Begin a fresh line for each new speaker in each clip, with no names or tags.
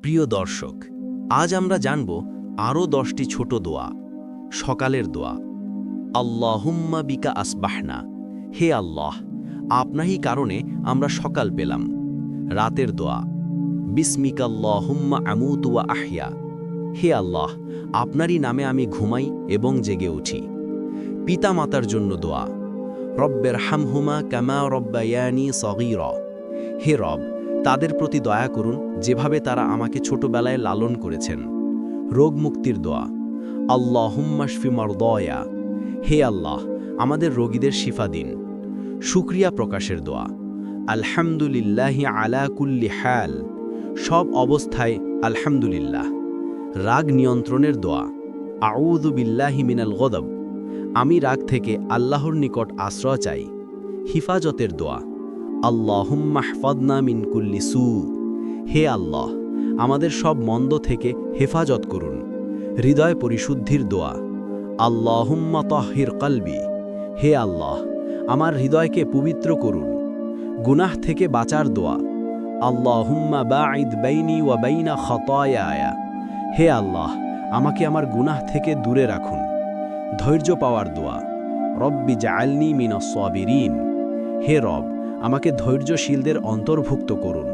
প্রিয় দর্শক, আজ আমরা জানব আরও 10টি ছোট দোয়া। সকালের দোয়া, আল্লাহুম্মা বিকা আসবাহনা, হে আল্লাহ, আপনারই কারণে আমরা সকাল পেলাম। রাতের দোয়া, বিসমিকাল্লাহুম্মা আমুতু ওয়া আহইয়া, হে আল্লাহ, আপনারই নামে আমি ঘুমাই এবং জেগে উঠি। পিতা মাতার জন্য দোয়া, রব্বের হামহুমা কামা রব্বায়ানি সগীরা, হে রব, তাদের প্রতি দয়া করুন যেভাবে তারা আমাকে ছোটবেলায় লালন করেছেন। রোগ মুক্তির দোয়া, আল্লাহুম্মা শফি মারদায়া, হে আল্লাহ, আমাদের রোগীদের শিফা দিন। শুকরিয়া প্রকাশের দোয়া, আলহামদুলিল্লাহি আলা কুল্লি হাল, সব অবস্থায় আলহামদুলিল্লাহ। রাগ নিয়ন্ত্রণের দোয়া, আউযু বিল্লাহি মিনাল গদব, আমি রাগ থেকে আল্লাহর নিকট আশ্রয় চাই। হিফাজতের দোয়া, আল্লাহুম্মা হফাযনা মিন কুল্লি সু, হে আল্লাহ, আমাদের সব মন্দ থেকে হেফাজত করুন। হৃদয় পরিশুদ্ধির দোয়া, আল্লাহুম্মা তাহহির কলবি, হে আল্লাহ, আমার হৃদয়কে পবিত্র করুন। গুনাহ থেকে বাঁচার দোয়া, আল্লাহুম্মা বাঈদ বাইনি ওয়া বাইনা খাতায়ায়া, হে আল্লাহ, আমাকে আমার গুনাহ থেকে দূরে রাখুন। ধৈর্য পাওয়ার দোয়া, রব্বি জাআলনি মিনাস সাবিরিন, হে রব, আমাকে ধৈর্যশীলদের অন্তর্ভুক্ত করুন।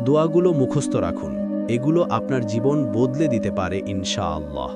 দোয়াগুলো মুখস্থ রাখুন, এগুলো আপনার জীবন বদলে দিতে পারে ইনশাআল্লাহ।